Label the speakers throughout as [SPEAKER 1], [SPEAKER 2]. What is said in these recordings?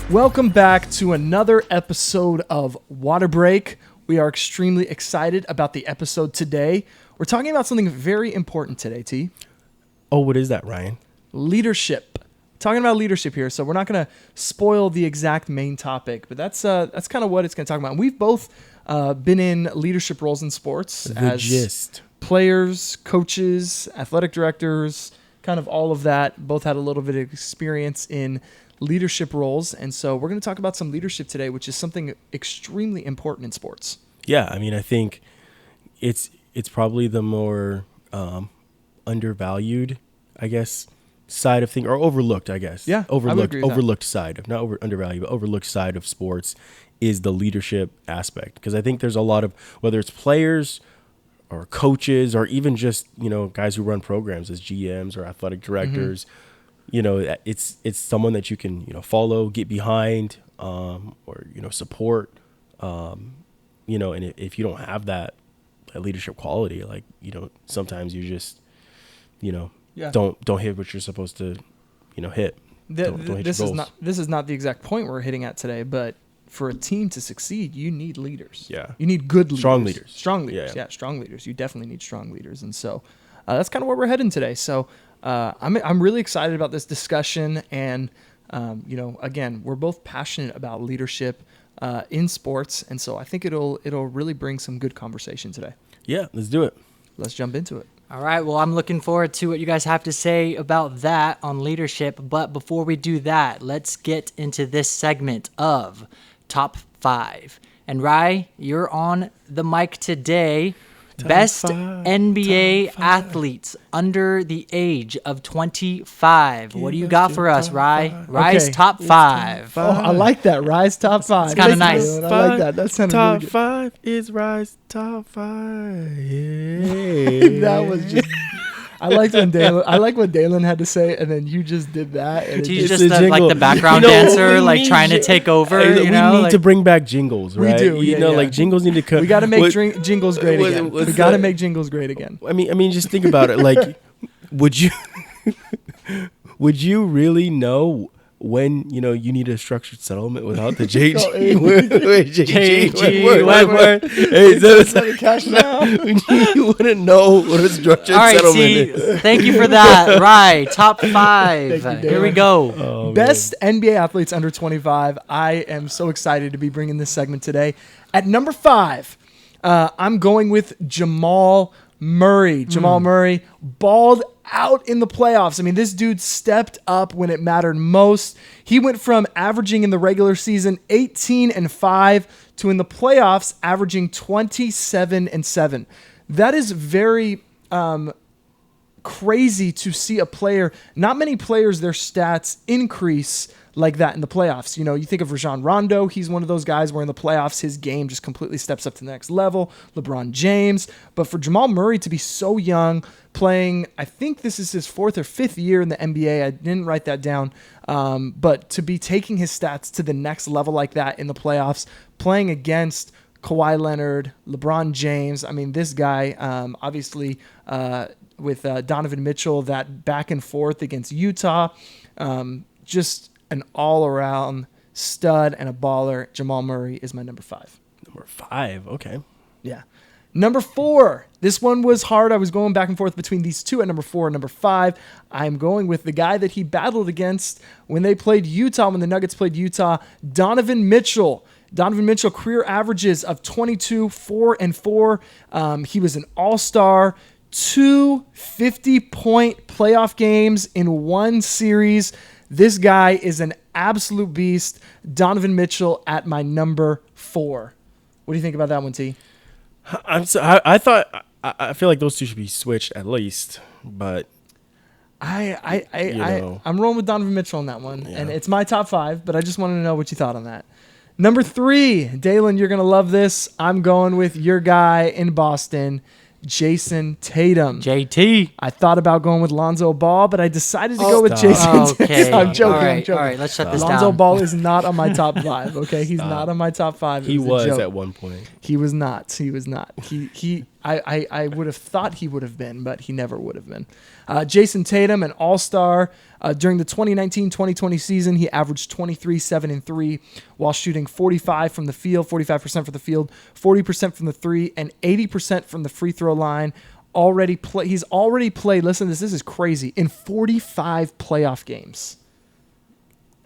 [SPEAKER 1] Welcome back to another episode of Water Break. We are extremely excited about the episode today. We're talking about something very important today, T.
[SPEAKER 2] Oh, what is that, Ryan?
[SPEAKER 1] Leadership. Talking about leadership here, so we're not going to spoil the exact main topic, but that's kind of what it's going to talk about. And we've both been in leadership roles in sports as players, coaches, athletic directors, kind of all of that. Both had a little bit of experience in leadership roles, and so we're going to talk about some leadership today, which is something extremely important in sports.
[SPEAKER 2] Yeah, I mean, I think it's probably the more undervalued, I guess, side of things, or overlooked, I guess.
[SPEAKER 1] Yeah,
[SPEAKER 2] overlooked side of, not undervalued, but overlooked side of sports is the leadership aspect. Because I think there's a lot of, whether it's players or coaches or even just, guys who run programs as GMs or athletic directors, it's someone that you can, follow, get behind, or, support, and if you don't have that leadership quality, like, sometimes you just, don't hit what you're supposed to, hit. Don't hit
[SPEAKER 1] this
[SPEAKER 2] your
[SPEAKER 1] is
[SPEAKER 2] goals.
[SPEAKER 1] this is not the exact point we're hitting at today, but for a team to succeed, you need leaders.
[SPEAKER 2] Yeah.
[SPEAKER 1] You need good leaders.
[SPEAKER 2] Strong leaders.
[SPEAKER 1] Strong leaders. Yeah, strong leaders. You definitely need strong leaders. And so that's kind of where we're heading today. So I'm really excited about this discussion. And, again, we're both passionate about leadership in sports. And so I think it'll really bring some good conversation today.
[SPEAKER 2] Yeah, let's do it.
[SPEAKER 1] Let's jump into it.
[SPEAKER 3] All right, well, I'm looking forward to what you guys have to say about that on leadership. But before we do that, let's get into this segment of Top 5. And Rye, you're on the mic today. Best NBA athletes under the age of 25. What do you got for us, Rye? Rye's
[SPEAKER 1] Okay.
[SPEAKER 3] Top 5.
[SPEAKER 1] Oh, I like that. Rise top 5.
[SPEAKER 3] It's kinda nice.
[SPEAKER 1] I like that. That sounded really
[SPEAKER 2] Top
[SPEAKER 1] good.
[SPEAKER 2] 5 is Rise Top 5.
[SPEAKER 1] That was just... I like when Dalen had to say it, and then you just did that. And
[SPEAKER 3] He's
[SPEAKER 2] It's
[SPEAKER 3] just
[SPEAKER 2] a jingle.
[SPEAKER 3] the background
[SPEAKER 2] we
[SPEAKER 3] dancer, like
[SPEAKER 2] need
[SPEAKER 3] trying to take over.
[SPEAKER 2] We need to bring back jingles,
[SPEAKER 1] We
[SPEAKER 2] right?
[SPEAKER 1] do, yeah.
[SPEAKER 2] Like jingles need to come.
[SPEAKER 1] we got to make jingles great again.
[SPEAKER 2] what's
[SPEAKER 1] We got to
[SPEAKER 2] that?
[SPEAKER 1] make jingles great again.
[SPEAKER 2] I mean, just think about it. Like, would you really know when you need a structured settlement without the JG? Word. Hey,
[SPEAKER 1] Cash now.
[SPEAKER 2] you wouldn't know what a structured
[SPEAKER 3] All right,
[SPEAKER 2] settlement
[SPEAKER 3] see,
[SPEAKER 2] is.
[SPEAKER 3] thank you for that. Right, Top 5.
[SPEAKER 1] Thank you,
[SPEAKER 3] Here we
[SPEAKER 1] Dan.
[SPEAKER 3] go.
[SPEAKER 2] Oh,
[SPEAKER 1] Best NBA athletes under 25. I am so excited to be bringing this segment today. At number 5, I'm going with Jamal Murray. Jamal Murray balled out in the playoffs. I mean, this dude stepped up when it mattered most. He went from averaging in the regular season 18-5 to in the playoffs averaging 27-7. That is very crazy to see a player. Not many players, their stats increase like that in the playoffs. You think of Rajon Rondo. He's one of those guys where in the playoffs, his game just completely steps up to the next level. LeBron James. But for Jamal Murray to be so young, playing, I think this is his 4th or 5th year in the NBA. I didn't write that down. But to be taking his stats to the next level like that in the playoffs, playing against Kawhi Leonard, LeBron James. I mean, this guy, obviously, with Donovan Mitchell, that back and forth against Utah, just an all-around stud and a baller. Jamal Murray is my number 5.
[SPEAKER 2] Number 5, okay.
[SPEAKER 1] Yeah. Number 4. This one was hard. I was going back and forth between these two at number 4 and number 5. I'm going with the guy that he battled against when they played Utah, when the Nuggets played Utah, Donovan Mitchell. Donovan Mitchell, career averages of 22, 4 and 4. He was an all-star, 2 50-point playoff games in one series. This guy is an absolute beast. Donovan Mitchell at my number 4. What do you think about that one, T?
[SPEAKER 2] I feel like those two should be switched at least, but
[SPEAKER 1] I'm rolling with Donovan Mitchell on that one,
[SPEAKER 2] Yeah.
[SPEAKER 1] and it's my top 5, but I just wanted to know what you thought on that. Number 3, Dalen, you're going to love this. I'm going with your guy in Boston, Jason Tatum.
[SPEAKER 3] JT.
[SPEAKER 1] I thought about going with Lonzo Ball, but I decided to go with Jason
[SPEAKER 3] Okay.
[SPEAKER 1] Tatum. I'm joking.
[SPEAKER 3] All right,
[SPEAKER 1] I'm joking.
[SPEAKER 3] all right, let's shut this
[SPEAKER 1] Lonzo
[SPEAKER 3] down.
[SPEAKER 1] Ball is not on my top 5, okay? He's not on my top 5. It
[SPEAKER 2] he
[SPEAKER 1] a
[SPEAKER 2] was
[SPEAKER 1] joke.
[SPEAKER 2] at one point.
[SPEAKER 1] He was not. He was not. I would have thought he would have been, but he never would have been. Jason Tatum, an all-star. During the 2019-2020 season, he averaged 23, 7, and 3 while shooting 45% from the field, 40% from the three, and 80% from the free throw line. He's already played, listen to this is crazy, in 45 playoff games.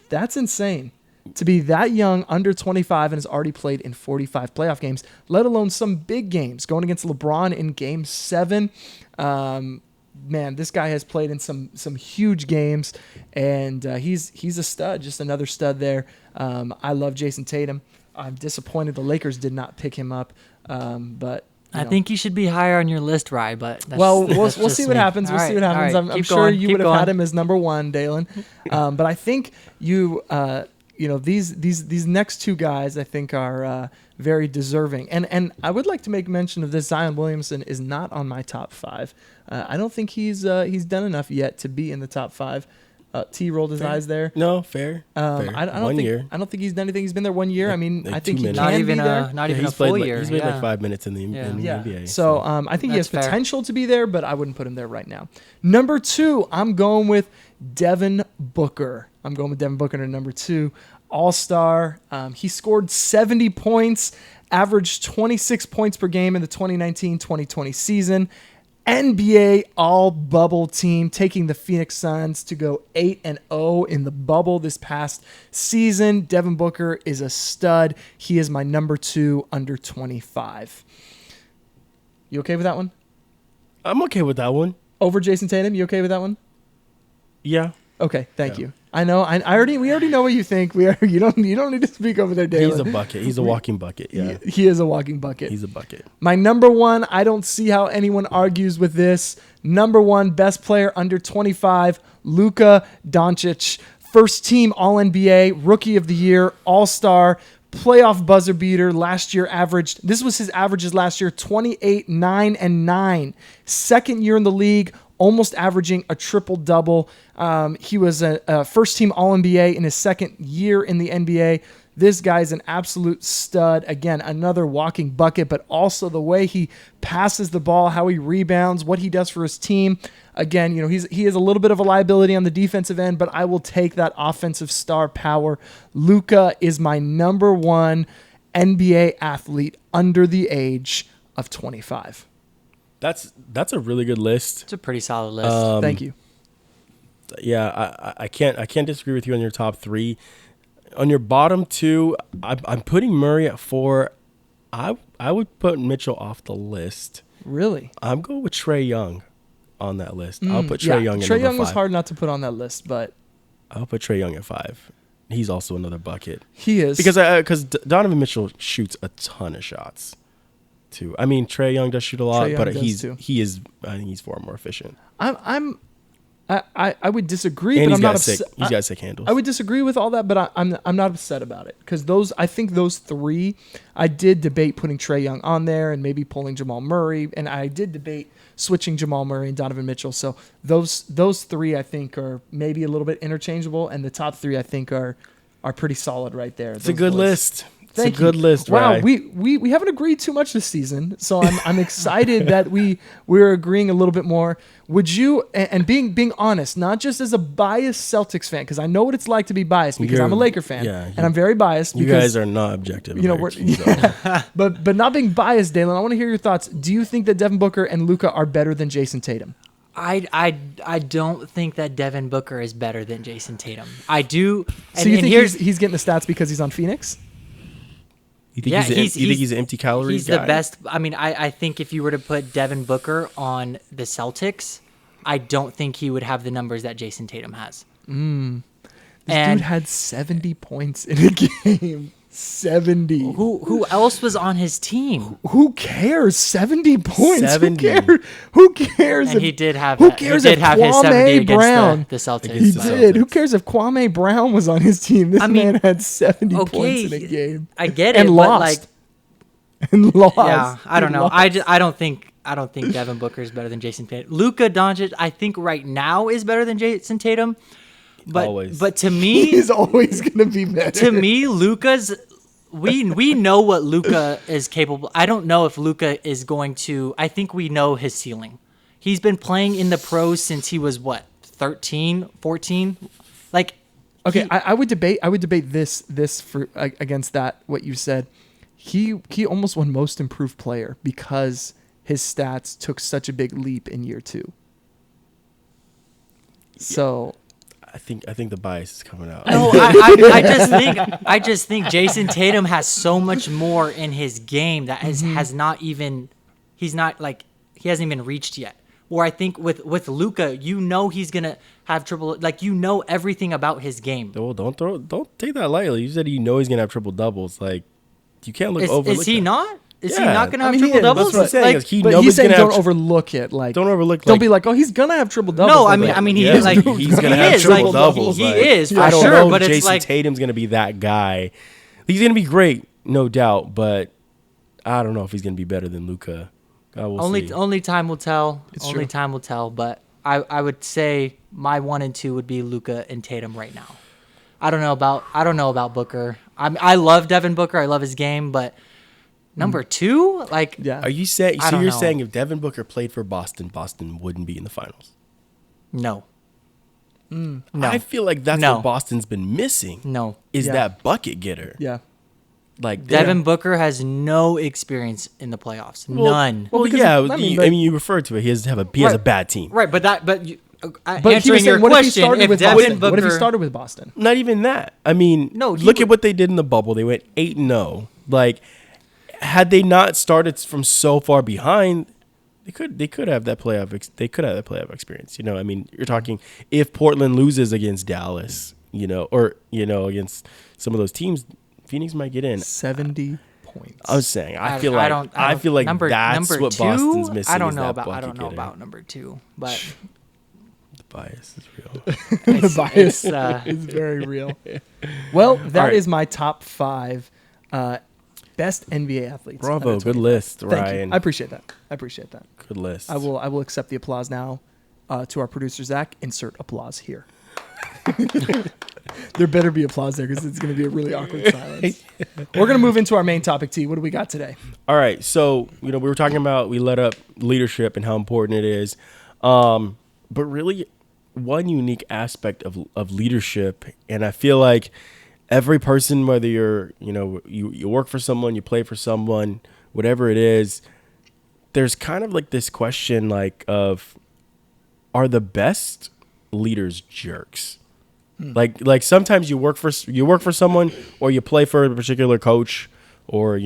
[SPEAKER 1] That's insane. To be that young, under 25, and has already played in 45 playoff games, let alone some big games, going against LeBron in Game 7. Man, this guy has played in some huge games, and he's a stud, just another stud there. I love Jason Tatum. I'm disappointed the Lakers did not pick him up, but
[SPEAKER 3] I think he should be higher on your list, Rye. But
[SPEAKER 1] we'll see what happens. We'll see what happens.
[SPEAKER 3] Right,
[SPEAKER 1] I'm sure you would have had him as number 1, Dalen. But I think these next two guys I think are very deserving. And I would like to make mention of this. Zion Williamson is not on my top 5. I don't think he's done enough yet to be in the top 5. T rolled his eyes there.
[SPEAKER 2] No, fair. Fair.
[SPEAKER 1] I don't think he's done anything. He's been there 1 year. I mean,
[SPEAKER 2] Like
[SPEAKER 1] I think
[SPEAKER 2] 2
[SPEAKER 1] he
[SPEAKER 2] minutes.
[SPEAKER 1] can be there.
[SPEAKER 3] Not even a full year.
[SPEAKER 2] He's played like 5 minutes in the NBA.
[SPEAKER 1] So I think he has
[SPEAKER 3] That's fair.
[SPEAKER 1] potential to be there, but I wouldn't put him there right now. Number 2, I'm going with Devin Booker. To number 2. All-star. He scored 70 points, averaged 26 points per game in the 2019-2020 season. NBA all-bubble team, taking the Phoenix Suns to go 8-0 in the bubble this past season. Devin Booker is a stud. He is my number 2 under 25. You okay with that one?
[SPEAKER 2] I'm okay with that one.
[SPEAKER 1] Over Jason Tatum, you okay with that one?
[SPEAKER 2] Yeah.
[SPEAKER 1] Okay, thank you. I know. We already know what you think. You don't need to speak over there, Dalen.
[SPEAKER 2] He's a bucket. He's a walking bucket. Yeah.
[SPEAKER 1] He is a walking bucket.
[SPEAKER 2] He's a bucket.
[SPEAKER 1] My number 1, I don't see how anyone argues with this. Number 1, best player under 25, Luka Doncic. First team All-NBA, Rookie of the Year, All-Star, playoff buzzer beater. Last year this was his averages last year, 28, 9, and 9. Second year in the league, almost averaging a triple-double. He was a first-team All-NBA in his second year in the NBA. This guy's an absolute stud. Again, another walking bucket, but also the way he passes the ball, how he rebounds, what he does for his team. Again, he is a little bit of a liability on the defensive end, but I will take that offensive star power. Luka is my number 1 NBA athlete under the age of 25.
[SPEAKER 2] That's a really good list.
[SPEAKER 3] It's a pretty solid list.
[SPEAKER 1] Thank you.
[SPEAKER 2] Yeah, I can't disagree with you on your top 3. On your bottom 2, I'm putting Murray at 4. I would put Mitchell off the list.
[SPEAKER 1] Really?
[SPEAKER 2] I'm going with Trae Young on that list. I'll put Trae Young at number 5.
[SPEAKER 1] Trae Young was hard not to put on that list, but
[SPEAKER 2] I'll put Trae Young at 5. He's also another bucket.
[SPEAKER 1] He is.
[SPEAKER 2] Because Donovan Mitchell shoots a ton of shots too. I mean, Trae Young does shoot a lot, but I think he's far more efficient.
[SPEAKER 1] I would disagree,
[SPEAKER 2] And
[SPEAKER 1] but
[SPEAKER 2] he's
[SPEAKER 1] I'm
[SPEAKER 2] got
[SPEAKER 1] not
[SPEAKER 2] sick. He's got sick handles.
[SPEAKER 1] I would disagree with all that, but I'm not upset about it because I think those 3, I did debate putting Trae Young on there and maybe pulling Jamal Murray, and I did debate switching Jamal Murray and Donovan Mitchell. So those 3 I think are maybe a little bit interchangeable, and the top 3 I think are pretty solid right there.
[SPEAKER 2] It's a good list. It's
[SPEAKER 1] Thank
[SPEAKER 2] a good
[SPEAKER 1] you.
[SPEAKER 2] list.
[SPEAKER 1] Wow,
[SPEAKER 2] Rye.
[SPEAKER 1] we haven't agreed too much this season, so I'm excited that we're agreeing a little bit more. Would you, and being honest, not just as a biased Celtics fan, because I know what it's like to be biased because I'm a Laker fan, and I'm very biased.
[SPEAKER 2] You
[SPEAKER 1] because,
[SPEAKER 2] guys are not objective.
[SPEAKER 1] but not being biased, Dalen. I want to hear your thoughts. Do you think that Devin Booker and Luka are better than Jason Tatum?
[SPEAKER 3] I don't think that Devin Booker is better than Jason Tatum. I do.
[SPEAKER 1] So you think he's getting the stats because he's on Phoenix?
[SPEAKER 2] You think he's an empty calorie
[SPEAKER 3] He's
[SPEAKER 2] guy?
[SPEAKER 3] the best. I mean, I think if you were to put Devin Booker on the Celtics, I don't think he would have the numbers that Jason Tatum has.
[SPEAKER 1] This dude had 70 points in a game. 70.
[SPEAKER 3] Who else was on his team?
[SPEAKER 1] Who cares? 70 points.
[SPEAKER 2] 70.
[SPEAKER 1] Who cares?
[SPEAKER 3] And he did have.
[SPEAKER 1] Who cares if
[SPEAKER 3] his 70
[SPEAKER 1] Kwame
[SPEAKER 3] against
[SPEAKER 1] Brown?
[SPEAKER 3] the Celtics.
[SPEAKER 1] He
[SPEAKER 2] the
[SPEAKER 1] did.
[SPEAKER 2] Celtics.
[SPEAKER 1] Who cares if Kwame Brown was on his team? This man had 70 points in a game.
[SPEAKER 3] I get it,
[SPEAKER 1] and
[SPEAKER 3] but
[SPEAKER 1] lost. And lost.
[SPEAKER 3] Yeah, I don't know. I don't think Devin Booker is better than Jason Tatum. Luka Doncic, I think right now is better than Jason Tatum. But
[SPEAKER 2] Always.
[SPEAKER 3] But to me,
[SPEAKER 1] he's always going to be better.
[SPEAKER 3] to me, Luka's we know what Luka is capable. I don't know if Luka is going to. I think we know his ceiling. He's been playing in the pros since he was what, 13, 14? Like,
[SPEAKER 1] okay, I would debate this for against that what you said. He almost won most improved player because his stats took such a big leap in year 2. So
[SPEAKER 2] I think the bias is coming out.
[SPEAKER 3] no, I just think Jason Tatum has so much more in his game that has not even, he hasn't even reached yet. Where I think with Luka, he's gonna have triple. Like, everything about his game.
[SPEAKER 2] Well, don't take that lightly. You said he's gonna have triple doubles. Like, you can't overlook.
[SPEAKER 3] Is he
[SPEAKER 2] that.
[SPEAKER 3] not? Is he
[SPEAKER 2] Yeah.
[SPEAKER 3] not gonna
[SPEAKER 1] I
[SPEAKER 3] have
[SPEAKER 1] mean, he
[SPEAKER 3] triple
[SPEAKER 1] is.
[SPEAKER 3] doubles?
[SPEAKER 2] That's what I'm saying.
[SPEAKER 3] Like,
[SPEAKER 2] He
[SPEAKER 1] but
[SPEAKER 2] knows
[SPEAKER 1] he's saying
[SPEAKER 2] gonna
[SPEAKER 1] don't
[SPEAKER 2] have
[SPEAKER 1] overlook it. Like,
[SPEAKER 2] don't overlook.
[SPEAKER 1] Don't
[SPEAKER 2] like,
[SPEAKER 1] be like, oh, he's gonna have triple doubles.
[SPEAKER 3] No,
[SPEAKER 1] Like,
[SPEAKER 3] I mean, he
[SPEAKER 2] yeah,
[SPEAKER 3] is like
[SPEAKER 2] he's gonna
[SPEAKER 3] he
[SPEAKER 2] have
[SPEAKER 3] is,
[SPEAKER 2] triple
[SPEAKER 3] like,
[SPEAKER 2] doubles.
[SPEAKER 3] He
[SPEAKER 2] like,
[SPEAKER 3] is for
[SPEAKER 2] I don't
[SPEAKER 3] sure,
[SPEAKER 2] know
[SPEAKER 3] but
[SPEAKER 2] if
[SPEAKER 3] it's
[SPEAKER 2] Jason
[SPEAKER 3] like
[SPEAKER 2] Tatum's gonna be that guy. He's gonna be great, no doubt, but I don't know if he's gonna be better than Luka.
[SPEAKER 3] only time will tell.
[SPEAKER 1] It's
[SPEAKER 3] Only
[SPEAKER 1] true.
[SPEAKER 3] time will tell. But I would say my 1 and 2 would be Luka and Tatum right now. I don't know about Booker. I love Devin Booker. I love his game, but number 2, like,
[SPEAKER 1] yeah.
[SPEAKER 2] Are you saying?
[SPEAKER 3] I
[SPEAKER 2] So
[SPEAKER 3] don't
[SPEAKER 2] you're
[SPEAKER 3] know.
[SPEAKER 2] saying if Devin Booker played for Boston, Boston wouldn't be in the finals?
[SPEAKER 3] no, no,
[SPEAKER 2] I feel like that's
[SPEAKER 3] No.
[SPEAKER 2] what Boston's been missing.
[SPEAKER 3] no.
[SPEAKER 2] Is
[SPEAKER 1] Yeah.
[SPEAKER 2] that bucket getter?
[SPEAKER 1] Yeah.
[SPEAKER 2] Like
[SPEAKER 3] Devin Booker has no experience in the playoffs. None.
[SPEAKER 2] Well,
[SPEAKER 1] because
[SPEAKER 2] yeah.
[SPEAKER 1] I mean,
[SPEAKER 2] I mean, you referred to it. He has a
[SPEAKER 3] Right.
[SPEAKER 2] bad team.
[SPEAKER 3] Right, but
[SPEAKER 1] But he
[SPEAKER 3] answering
[SPEAKER 1] was
[SPEAKER 3] your
[SPEAKER 1] saying, what if he
[SPEAKER 3] question,
[SPEAKER 1] started
[SPEAKER 3] if
[SPEAKER 1] with
[SPEAKER 3] Devin
[SPEAKER 1] Boston?
[SPEAKER 3] Booker,
[SPEAKER 1] What if he started with Boston?
[SPEAKER 2] Not even that. I mean,
[SPEAKER 3] No, he
[SPEAKER 2] look
[SPEAKER 3] would-
[SPEAKER 2] at what they did in the bubble. They went 8-0. Like, had they not started from so far behind, they could have that playoff. They could have that playoff experience. You know, I mean, you're talking if Portland loses against Dallas, or against some of those teams, Phoenix might get in.
[SPEAKER 1] 70 points.
[SPEAKER 2] I was saying, I feel
[SPEAKER 3] don't-
[SPEAKER 2] like
[SPEAKER 3] number,
[SPEAKER 2] that's
[SPEAKER 3] number
[SPEAKER 2] what
[SPEAKER 3] 2,
[SPEAKER 2] Boston's missing.
[SPEAKER 3] I don't
[SPEAKER 2] is
[SPEAKER 3] know
[SPEAKER 2] that
[SPEAKER 3] about. I
[SPEAKER 2] bucket
[SPEAKER 3] don't know
[SPEAKER 2] getter.
[SPEAKER 3] about number 2, but
[SPEAKER 2] The bias is real.
[SPEAKER 1] The bias
[SPEAKER 3] it's,
[SPEAKER 1] is very real. Well, that is
[SPEAKER 2] right.
[SPEAKER 1] my top 5 best NBA athletes.
[SPEAKER 2] Bravo,
[SPEAKER 1] under
[SPEAKER 2] good
[SPEAKER 1] 25.
[SPEAKER 2] list,
[SPEAKER 1] Thank you.
[SPEAKER 2] Ryan.
[SPEAKER 1] I appreciate that.
[SPEAKER 2] Good list.
[SPEAKER 1] I will accept the applause now. To our producer Zach, insert applause here. There better be applause there because it's going to be a really awkward silence. We're going to move into our main topic. T, what do we got today?
[SPEAKER 2] All right, so we were talking about we let up leadership and how important it is, but really one unique aspect of leadership, and I feel like every person, whether you're you work for someone, you play for someone, whatever it is, there's kind of like this question like of, are the best leaders jerks? Like sometimes you work for someone, or you play for a particular coach, or or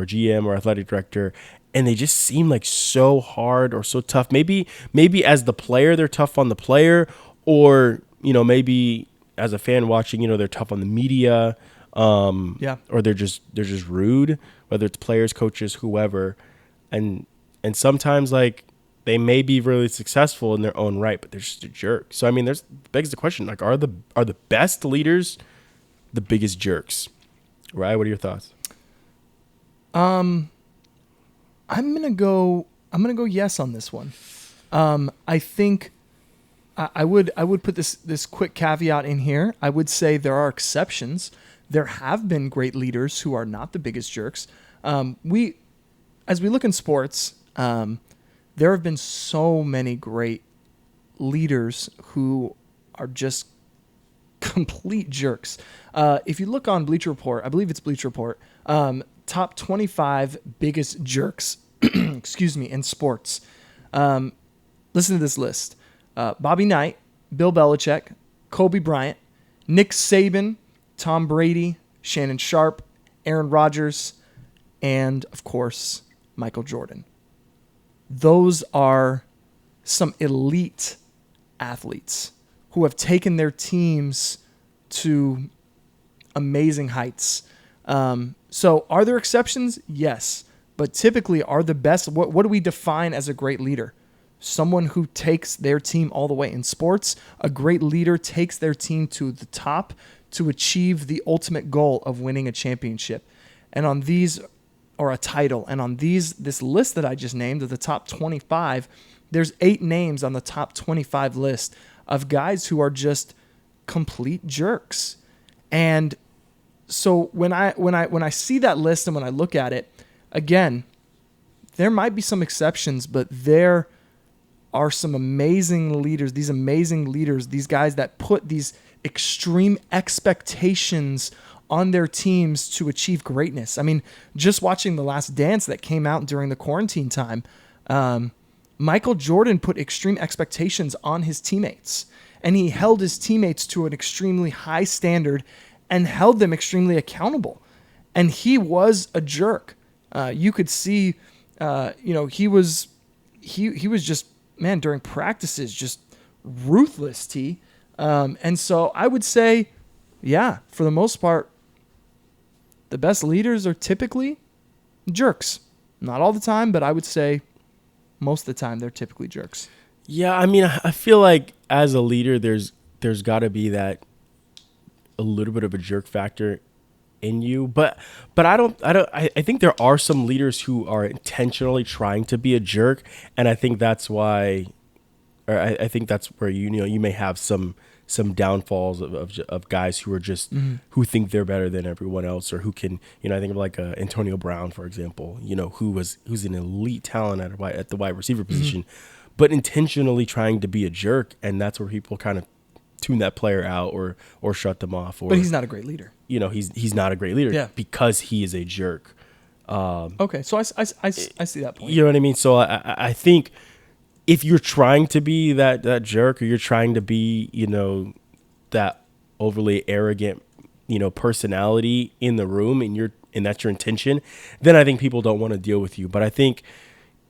[SPEAKER 2] GM or athletic director, and they just seem like so hard or so tough. Maybe as the player they're tough on the player, or maybe as a fan watching, they're tough on the media, or they're just rude, whether it's players, coaches, whoever, and sometimes like they may be really successful in their own right, but they're just a jerk. So I mean, begs the question: like, are the best leaders the biggest jerks? Right? What are your thoughts?
[SPEAKER 1] I'm gonna go yes on this one. I think I would put this quick caveat in here. I would say there are exceptions. There have been great leaders who are not the biggest jerks. As we look in sports, there have been so many great leaders who are just complete jerks. If you look on Bleacher Report, I believe it's Bleacher Report, top 25 biggest jerks, excuse me, in sports. Listen to this list. Bobby Knight, Bill Belichick, Kobe Bryant, Nick Saban, Tom Brady, Shannon Sharp, Aaron Rodgers, and, of course, Michael Jordan. Those are some elite athletes who have taken their teams to amazing heights. So are there exceptions? Yes. But typically are the best. What do we define as a great leader? Someone who takes their team all the way. In sports, a great leader takes their team to the top to achieve the ultimate goal of winning a championship. And on these, or a title, and on this list that I just named of the top 25, there's 8 names on the top 25 list of guys who are just complete jerks. And So when I see that list and when I look at it, again, there might be some exceptions, but there are some amazing leaders, these guys that put these extreme expectations on their teams to achieve greatness. I mean, just watching The Last Dance that came out during the quarantine time, Michael Jordan put extreme expectations on his teammates, and he held his teammates to an extremely high standard and held them extremely accountable. And he was a jerk. You could see, he was just, man, during practices, just ruthless, T. And so I would say, yeah, for the most part, the best leaders are typically jerks. Not all the time, but I would say most of the time they're typically jerks.
[SPEAKER 2] Yeah, I mean, I feel like as a leader, there's got to be that a little bit of a jerk factor in you, but I think there are some leaders who are intentionally trying to be a jerk, and I think that's why, or I think that's where you may have some downfalls of guys who are just who think they're better than everyone else, or who can, I think of like Antonio Brown, for example, who's an elite talent at the wide receiver position, but intentionally trying to be a jerk, and that's where people kind of tune that player out or shut them off. But
[SPEAKER 1] he's not a great leader.
[SPEAKER 2] He's not a great leader because he is a jerk.
[SPEAKER 1] Okay, so I see that point.
[SPEAKER 2] You know what I mean? So I think if you're trying to be that jerk, or you're trying to be, that overly arrogant, personality in the room, and that's your intention, then I think people don't want to deal with you. But I think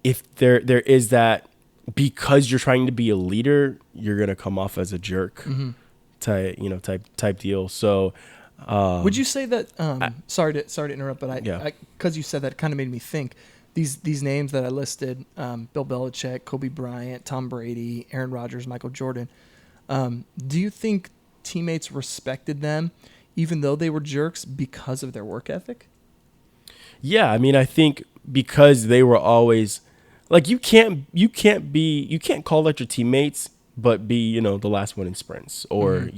[SPEAKER 2] if there is that, because you're trying to be a leader, you're gonna come off as a jerk type deal. So
[SPEAKER 1] would you say that? Sorry to interrupt, but because you said that, it kind of made me think. These names that I listed: Bill Belichick, Kobe Bryant, Tom Brady, Aaron Rodgers, Michael Jordan. Do you think teammates respected them, even though they were jerks, because of their work ethic?
[SPEAKER 2] Yeah, I mean, I think because they were always like, you can't call out your teammates, but be the last one in sprints, or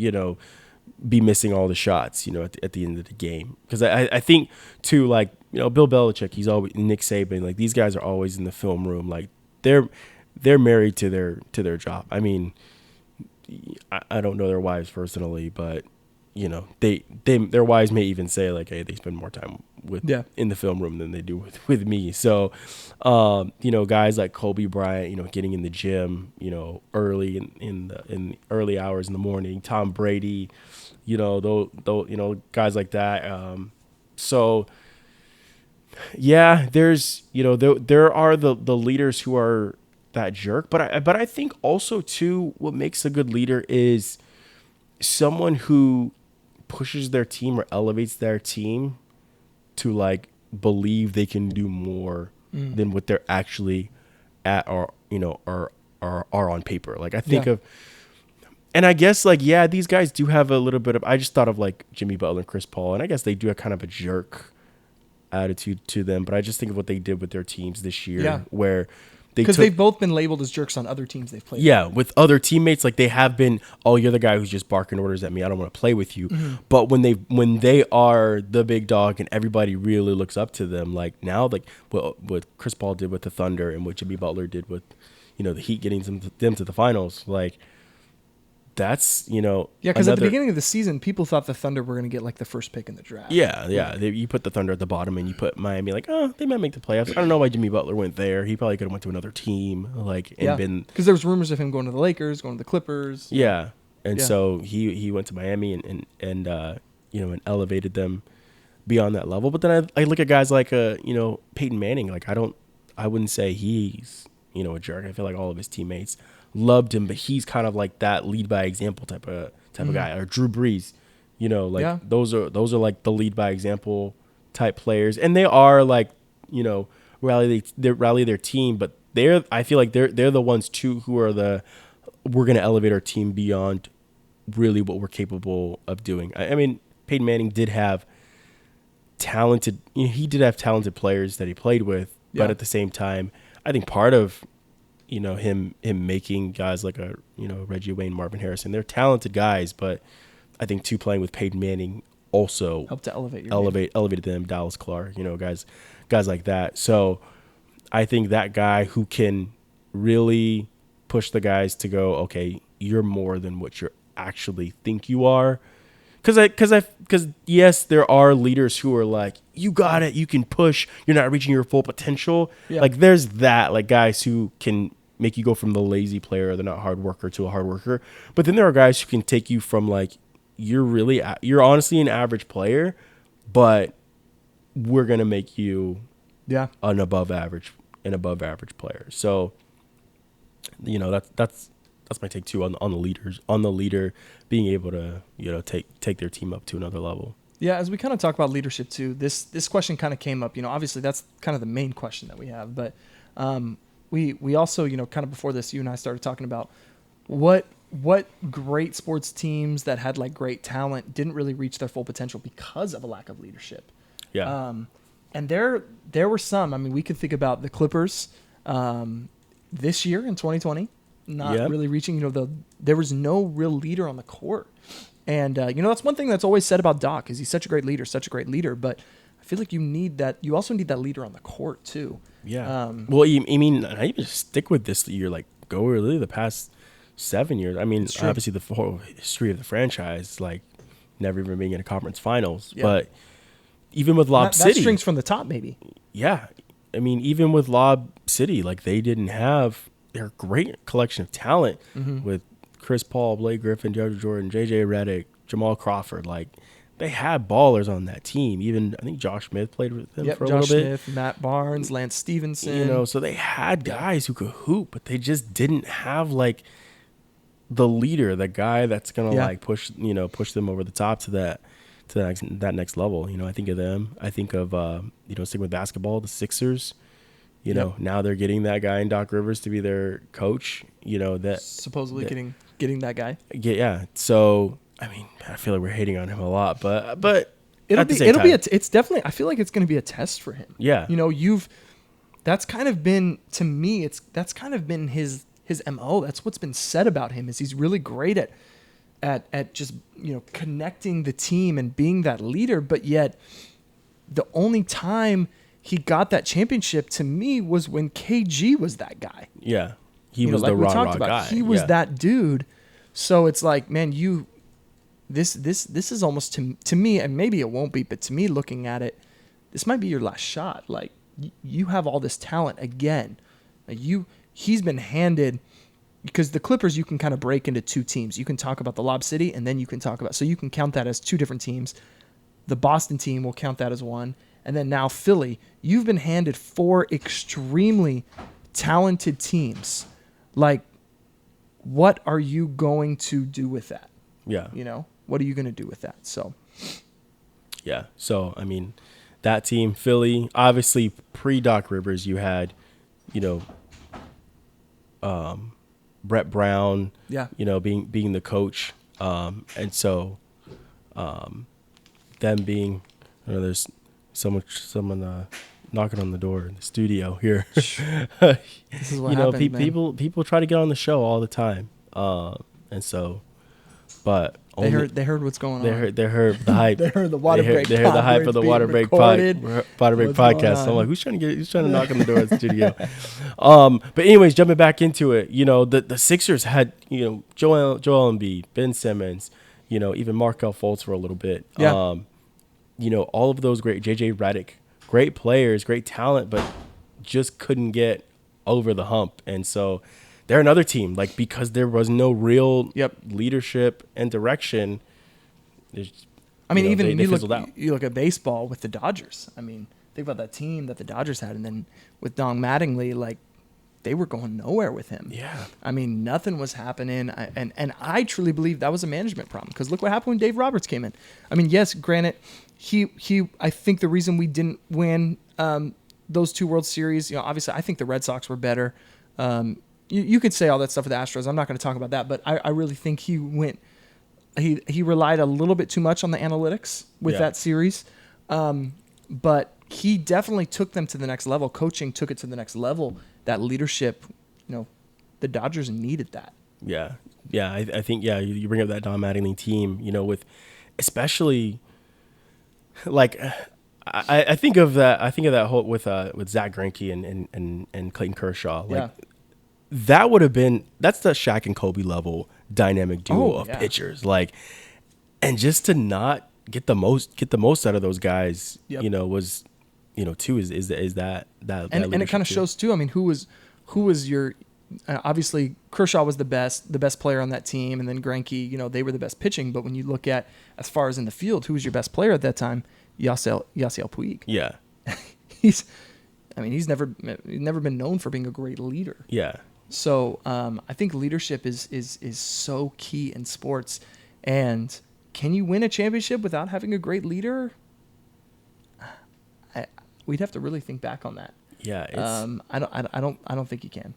[SPEAKER 2] be missing all the shots, at the end of the game. Because I think too, like, Bill Belichick, he's always, Nick Saban, like, these guys are always in the film room. Like, they're married to their job. I mean, I don't know their wives personally, but their wives may even say, like, hey, they spend more time in the film room than they do with me. So, guys like Kobe Bryant, getting in the gym, early in the early hours in the morning. Tom Brady, guys like that. So, yeah, there's, there are the leaders who are that jerk, but I think also too, what makes a good leader is someone who pushes their team or elevates their team to, like, believe they can do more than what they're actually at, or are on paper. Like, I think of, and I guess, like, yeah, these guys do have a little bit of, I just thought of, like, Jimmy Butler and Chris Paul, and I guess they do have kind of a jerk attitude to them, but I just think of what they did with their teams this year, where because they've both been labeled as jerks on other teams they've played. Yeah, with other teammates, like, they have been, oh, you're the guy who's just barking orders at me, I don't want to play with you. But when they are the big dog and everybody really looks up to them, like now, like what Chris Paul did with the Thunder and what Jimmy Butler did with, the Heat getting them to the finals, like, that's, because at the beginning of the season, people thought the Thunder were going to get, like, the first pick in the draft. You put the Thunder at the bottom, and you put Miami, like, oh, they might make the playoffs. I don't know why Jimmy Butler went there. He probably could have went to another team, like, and been, because there was rumors of him going to the Lakers, going to the Clippers. So he went to Miami and elevated them beyond that level. But then I look at guys like Peyton Manning. Like, I wouldn't say he's a jerk. I feel like all of his teammates loved him, but he's kind of like that lead by example type of guy. Or Drew Brees, those are like the lead by example type players, and they are, like, rally their team, but I feel like they're the ones too who are we're going to elevate our team beyond really what we're capable of doing. I mean, Peyton Manning did have talented players that he played with, but at the same time, I think part of him making guys like Reggie Wayne, Marvin Harrison, they're talented guys, but I think playing with Peyton Manning also
[SPEAKER 1] Help to elevate your game.
[SPEAKER 2] elevated them. Dallas Clark, you know, guys like that. So I think that guy who can really push the guys to go, okay, you're more than what you actually think you are. Because yes, there are leaders who are like, you got it, you can push, you're not reaching your full potential.
[SPEAKER 1] Yeah.
[SPEAKER 2] Like there's that, like guys who can make you go from the lazy player or the not hard worker to a hard worker. But then there are guys who can take you from like, you're honestly an average player, but we're going to make you
[SPEAKER 1] Yeah.
[SPEAKER 2] an above average player. So, you know, that's my take too on the leader being able to, you know, take their team up to another level.
[SPEAKER 1] Yeah, as we kind of talk about leadership too, this question kind of came up. You know, obviously that's kind of the main question that we have, but we also, you know, kind of before this, you and I started talking about what great sports teams that had like great talent didn't really reach their full potential because of a lack of leadership.
[SPEAKER 2] Yeah.
[SPEAKER 1] And there were some. I mean, we could think about the Clippers this year in 2020. Not really reaching, you know, there was no real leader on the court. And, you know, that's one thing that's always said about Doc is he's such a great leader, but I feel like you also need that leader on the court too.
[SPEAKER 2] Yeah. Well, you mean, I even stick with this year, like go really the past 7 years. I mean, obviously the whole history of the franchise, like never even being in a conference finals, but even with Lob City.
[SPEAKER 1] That strings from the top, maybe.
[SPEAKER 2] Yeah. I mean, even with Lob City, like they didn't have their great collection of talent with Chris Paul, Blake Griffin, DeAndre Jordan, JJ Redick, Jamal Crawford. Like they had ballers on that team. Even I think Josh Smith played with them for a little bit.
[SPEAKER 1] Josh Smith, Matt Barnes, Lance Stevenson.
[SPEAKER 2] You know, so they had guys who could hoop, but they just didn't have like the leader, the guy that's gonna like push them over the top to that next level. You know, I think of them. I think of sticking with basketball, the Sixers. You know, now they're getting that guy in Doc Rivers to be their coach. You know that
[SPEAKER 1] supposedly getting that guy.
[SPEAKER 2] Yeah. So I mean, I feel like we're hating on him a lot, but
[SPEAKER 1] it's definitely. I feel like it's going to be a test for him.
[SPEAKER 2] Yeah.
[SPEAKER 1] You know, that's kind of been to me. That's kind of been his MO. That's what's been said about him is he's really great at just, you know, connecting the team and being that leader, but yet the only time he got that championship to me was when KG was that guy.
[SPEAKER 2] Yeah. He was the rah-rah guy.
[SPEAKER 1] He was that dude. So it's like, man, this is almost to me, and maybe it won't be, but to me looking at it, this might be your last shot. Like you have all this talent again. Like he's been handed, because the Clippers you can kind of break into two teams. You can talk about the Lob City, and then you can talk about, so you can count that as two different teams. The Boston team will count that as one. And then now Philly, you've been handed four extremely talented teams. Like, what are you going to do with that?
[SPEAKER 2] Yeah.
[SPEAKER 1] You know, what are you going to do with that? So,
[SPEAKER 2] yeah. So, I mean, that team, Philly, obviously pre-Doc Rivers, you had, you know, Brett Brown, you know, being the coach. And so them being, you know, there's someone knocking on the door in the studio here.
[SPEAKER 1] This is what
[SPEAKER 2] you know,
[SPEAKER 1] happened,
[SPEAKER 2] people try to get on the show all the time, and so, but
[SPEAKER 1] they heard what's going on.
[SPEAKER 2] They heard the hype.
[SPEAKER 1] They heard the water break.
[SPEAKER 2] They heard the hype of the water break podcast. So I'm like, who's trying to knock on the door at the studio? But anyways, jumping back into it, you know, the Sixers had, you know, Joel Embiid, Ben Simmons, you know, even Markelle Fultz for a little bit.
[SPEAKER 1] Yeah.
[SPEAKER 2] You know, all of those great JJ Redick, great players, great talent, but just couldn't get over the hump. And so they're another team, like, because there was no real leadership and direction.
[SPEAKER 1] I mean,
[SPEAKER 2] even they fizzled out.
[SPEAKER 1] You look at baseball with the Dodgers. I mean, think about that team that the Dodgers had, and then with Don Mattingly, like, they were going nowhere with him.
[SPEAKER 2] Yeah.
[SPEAKER 1] I mean, nothing was happening. And I truly believe that was a management problem, because look what happened when Dave Roberts came in. I mean, yes, granted, I think the reason we didn't win those two World Series, you know, obviously I think the Red Sox were better. You could say all that stuff with the Astros. I'm not going to talk about that, but I really think he relied a little bit too much on the analytics with that series. But he definitely took them to the next level. Coaching took it to the next level. That leadership, you know, the Dodgers needed that.
[SPEAKER 2] Yeah. Yeah. I think, you bring up that Don Mattingly team, you know, with especially like I think of that. I think of that whole with Zach Greinke and Clayton Kershaw. Like
[SPEAKER 1] Yeah.
[SPEAKER 2] that would have been that's the Shaq and Kobe level dynamic duo of
[SPEAKER 1] yeah.
[SPEAKER 2] pitchers. Like, and just to not get the most out of those guys,
[SPEAKER 1] Yep.
[SPEAKER 2] was too is that
[SPEAKER 1] And it kind
[SPEAKER 2] leadership
[SPEAKER 1] of
[SPEAKER 2] too.
[SPEAKER 1] shows too. I mean, who was your obviously Kershaw was the best player on that team, and then Greinke, they were the best pitching. But when you look at as far as in the field, who was your best player at that time? Yasiel Puig.
[SPEAKER 2] Yeah.
[SPEAKER 1] He's never been known for being a great leader.
[SPEAKER 2] Yeah.
[SPEAKER 1] So I think leadership is so key in sports. And can you win a championship without having a great leader? We'd have to really think back on that.
[SPEAKER 2] Yeah. It's,
[SPEAKER 1] I don't think you can.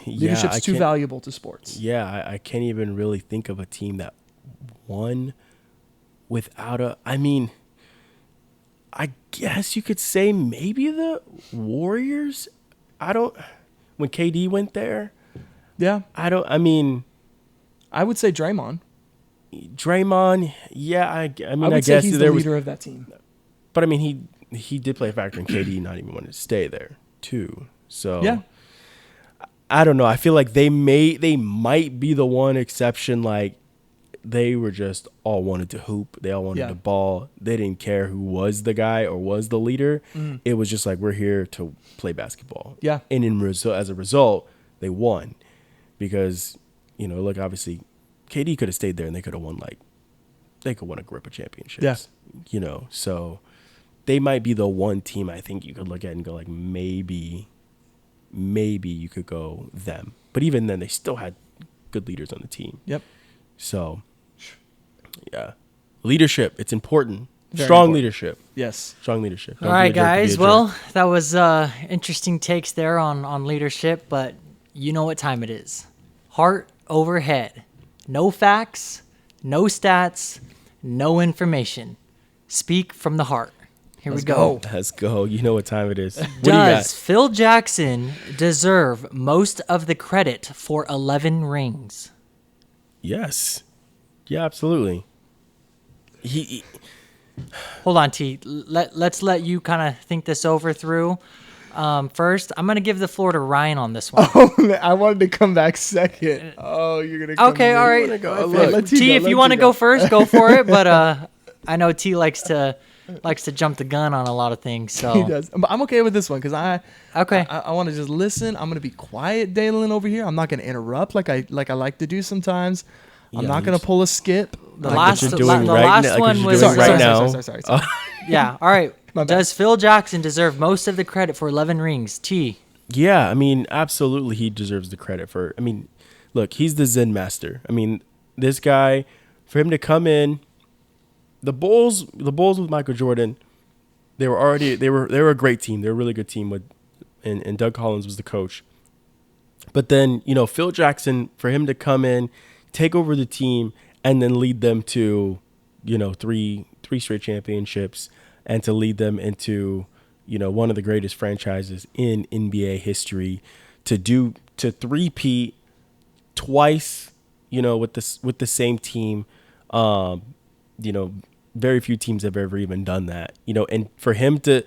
[SPEAKER 2] yeah,
[SPEAKER 1] Leadership's
[SPEAKER 2] I
[SPEAKER 1] too
[SPEAKER 2] can't-
[SPEAKER 1] valuable to sports.
[SPEAKER 2] Yeah, I can't even really think of a team that won without a. I mean, I guess you could say maybe the Warriors. When KD went there,
[SPEAKER 1] Yeah,
[SPEAKER 2] I mean,
[SPEAKER 1] I would say Draymond.
[SPEAKER 2] Draymond. Yeah, I
[SPEAKER 1] I
[SPEAKER 2] mean,
[SPEAKER 1] would
[SPEAKER 2] I
[SPEAKER 1] say
[SPEAKER 2] guess
[SPEAKER 1] he's the
[SPEAKER 2] there was,
[SPEAKER 1] leader of that team.
[SPEAKER 2] but I mean, he did play a factor in KD not even wanting to stay there too. So
[SPEAKER 1] Yeah,
[SPEAKER 2] I don't know. I feel like they might be the one exception. Like they were just all wanted to hoop. They all wanted
[SPEAKER 1] Yeah.
[SPEAKER 2] to ball. They didn't care who was the guy or was the leader. It was just like we're here to play basketball.
[SPEAKER 1] Yeah.
[SPEAKER 2] And as a result, they won because look, obviously, KD could have stayed there and they could have won a grip of championships.
[SPEAKER 1] Yeah.
[SPEAKER 2] So they might be the one team I think you could look at and go like maybe you could go them. But even then, they still had good leaders on the team.
[SPEAKER 1] Yep.
[SPEAKER 2] So, yeah. Leadership, it's important.
[SPEAKER 1] Very
[SPEAKER 2] Strong
[SPEAKER 1] important.
[SPEAKER 2] leadership.
[SPEAKER 1] Yes.
[SPEAKER 2] Strong leadership.
[SPEAKER 3] All right, guys. Well, that was interesting takes there on leadership, but you know what time it is. Heart over head. No facts, no stats, no information. Speak from the heart. Here
[SPEAKER 1] Let's
[SPEAKER 3] we go.
[SPEAKER 2] Let's go. You know what time it is. What do you
[SPEAKER 3] Does
[SPEAKER 2] got?
[SPEAKER 3] Phil Jackson deserve most of the credit for 11 rings?
[SPEAKER 2] Yes. Yeah, absolutely. He
[SPEAKER 3] Hold on, T. Let's let you kind of think this over through. First, I'm going to give the floor to Ryan on this one.
[SPEAKER 1] Oh, man, I wanted to come back second. Oh, you're gonna. Come
[SPEAKER 3] Okay,
[SPEAKER 1] in.
[SPEAKER 3] all
[SPEAKER 1] You
[SPEAKER 3] right.
[SPEAKER 1] wanna go?
[SPEAKER 2] Look,
[SPEAKER 1] Okay, let
[SPEAKER 3] T,
[SPEAKER 1] go,
[SPEAKER 3] if
[SPEAKER 1] let
[SPEAKER 3] you want to
[SPEAKER 1] go
[SPEAKER 3] go first, go for it. But I know T likes to jump the gun on a lot of things.
[SPEAKER 1] He
[SPEAKER 3] So
[SPEAKER 1] does. But I'm okay with this one because
[SPEAKER 3] okay,
[SPEAKER 1] I want to just listen. I'm gonna be quiet, Dalen, over here. I'm not gonna interrupt like I like to do sometimes. I'm
[SPEAKER 2] Yeah,
[SPEAKER 1] not
[SPEAKER 2] you
[SPEAKER 1] gonna
[SPEAKER 2] just-
[SPEAKER 1] pull a skip.
[SPEAKER 3] the
[SPEAKER 1] like
[SPEAKER 3] last
[SPEAKER 2] you're
[SPEAKER 3] the,
[SPEAKER 2] doing
[SPEAKER 3] the
[SPEAKER 2] right
[SPEAKER 3] last
[SPEAKER 2] now- like
[SPEAKER 3] one
[SPEAKER 2] you're
[SPEAKER 3] was
[SPEAKER 2] doing right
[SPEAKER 1] sorry,
[SPEAKER 2] now.
[SPEAKER 1] sorry.
[SPEAKER 3] yeah. All right.
[SPEAKER 1] My bad.
[SPEAKER 3] Does Phil Jackson deserve most of the credit for 11 rings? T.
[SPEAKER 2] Yeah, I mean, absolutely, he deserves the credit for. I mean, look, he's the Zen master. I mean, this guy, for him to come in, the Bulls with Michael Jordan, they were a great team. They were a really good team and Doug Collins was the coach. But then Phil Jackson, for him to come in, take over the team, and then lead them to three straight championships, and to lead them into one of the greatest franchises in NBA history, to three-peat twice, with the same team. Very few teams have ever even done that. And for him to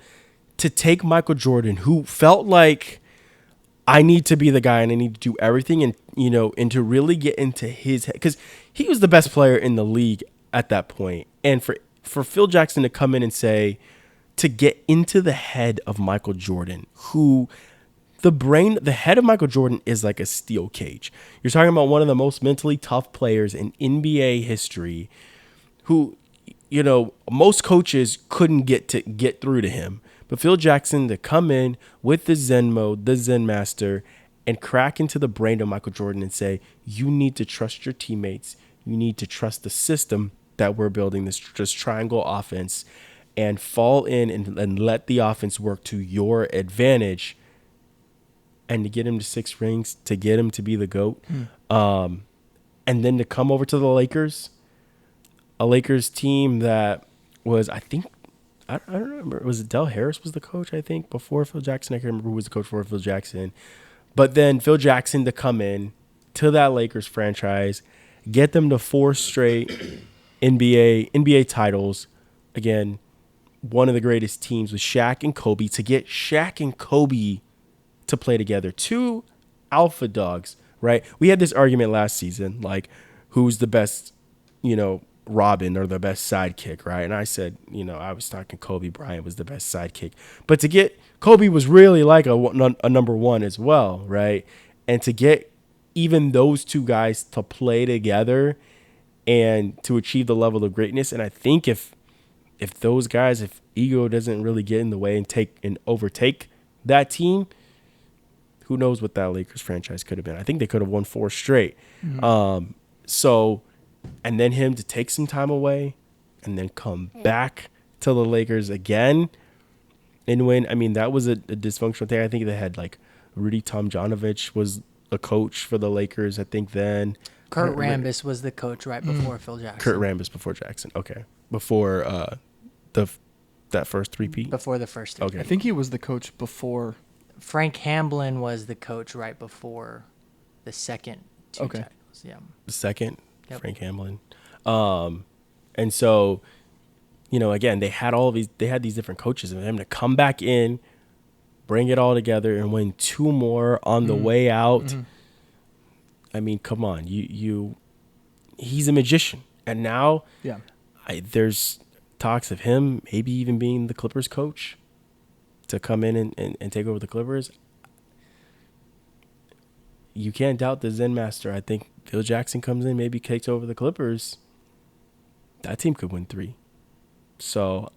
[SPEAKER 2] take Michael Jordan, who felt like I need to be the guy and I need to do everything, and and to really get into his head, because he was the best player in the league at that point. And for Phil Jackson to come in and say, to get into the head of Michael Jordan, who the head of Michael Jordan is like a steel cage. You're talking about one of the most mentally tough players in NBA history, who, most coaches couldn't get through to him. But Phil Jackson to come in with the Zen mode, the Zen master, and crack into the brain of Michael Jordan and say, you need to trust your teammates. You need to trust the system that we're building, this triangle offense, and fall in and let the offense work to your advantage. And to get him to 6 rings, to get him to be the GOAT. And then to come over to the Lakers, a Lakers team that was, I think, I don't remember, was it Del Harris was the coach, I think, before Phil Jackson? I can't remember who was the coach before Phil Jackson. But then Phil Jackson to come in to that Lakers franchise, get them to 4 straight NBA titles again, one of the greatest teams with Shaq and Kobe. To get Shaq and Kobe to play together, two alpha dogs, right? We had this argument last season, like who's the best, Robin or the best sidekick, right? And I said, I was talking Kobe Bryant was the best sidekick. But to get Kobe was really like a number one as well, right? And to get even those two guys to play together and to achieve the level of greatness, and I think if those guys, if ego doesn't really get in the way and overtake that team, who knows what that Lakers franchise could have been. I think they could have won 4 straight. Mm-hmm. And then him to take some time away and then come back to the Lakers again and win. I mean, that was a dysfunctional thing. I think they had like Rudy Tomjanovich was a coach for the Lakers, I think then.
[SPEAKER 3] Kurt Rambis was the coach right before Phil Jackson.
[SPEAKER 2] Kurt Rambis before Jackson. Okay. Before that first three-peat?
[SPEAKER 3] Before the first three-peat.
[SPEAKER 1] Okay. I think he was the coach before.
[SPEAKER 3] Frank Hamblin was the coach right before the second 2 titles. Yeah.
[SPEAKER 2] The second?
[SPEAKER 3] Yep.
[SPEAKER 2] Frank Hamlin. And so, again, they had these different coaches, and for him to come back in, bring it all together, and win 2 more on the way out. Mm-hmm. I mean, come on, he's a magician, and now, there's talks of him maybe even being the Clippers coach to come in and take over the Clippers. You can't doubt the Zen master. I think Phil Jackson comes in, maybe takes over the Clippers. That team could win 3. So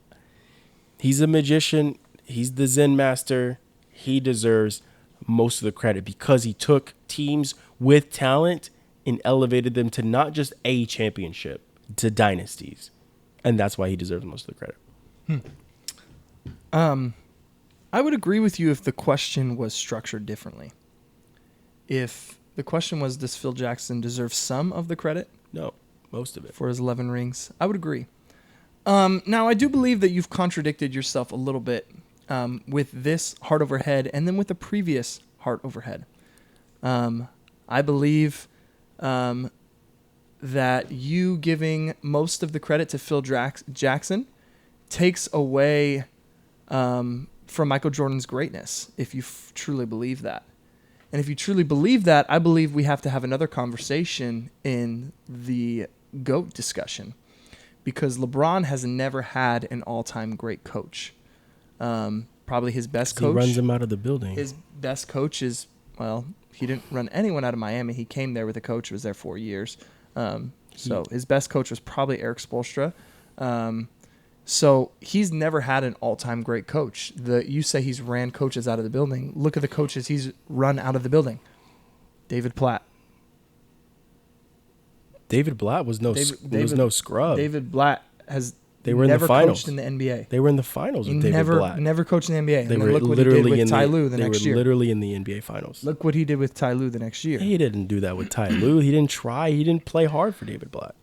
[SPEAKER 2] he's a magician. He's the Zen master. He deserves most of the credit because he took teams with talent and elevated them to not just a championship, to dynasties. And that's why he deserves most of the credit.
[SPEAKER 1] I would agree with you if the question was structured differently. If the question was, does Phil Jackson deserve some of the credit?
[SPEAKER 2] No, most of it.
[SPEAKER 1] For his 11 rings, I would agree. Now, I do believe that you've contradicted yourself a little bit with this heart over head and then with the previous heart over head. I believe that you giving most of the credit to Phil Jackson takes away from Michael Jordan's greatness, if you truly believe that. And if you truly believe that, I believe we have to have another conversation in the GOAT discussion, because LeBron has never had an all-time great coach. Probably his best coach.
[SPEAKER 2] He runs him out of the building.
[SPEAKER 1] His best coach is, he didn't run anyone out of Miami. He came there with a coach who was there 4 years. So his best coach was probably Eric Spoelstra. So he's never had an all-time great coach. You say he's ran coaches out of the building. Look at the coaches he's run out of the building. David Blatt.
[SPEAKER 2] David Blatt was no scrub.
[SPEAKER 1] David Blatt
[SPEAKER 2] They were
[SPEAKER 1] never
[SPEAKER 2] in the finals.
[SPEAKER 1] coached in the NBA.
[SPEAKER 2] They were in the finals with David Blatt.
[SPEAKER 1] Never coached in the NBA.
[SPEAKER 2] They
[SPEAKER 1] and
[SPEAKER 2] were
[SPEAKER 1] look what he did with Ty Lue the next year.
[SPEAKER 2] They were literally in the NBA finals.
[SPEAKER 1] Look what he did with Ty Lue the next year.
[SPEAKER 2] He didn't do that with Ty Lue. He didn't try. He didn't play hard for David Blatt.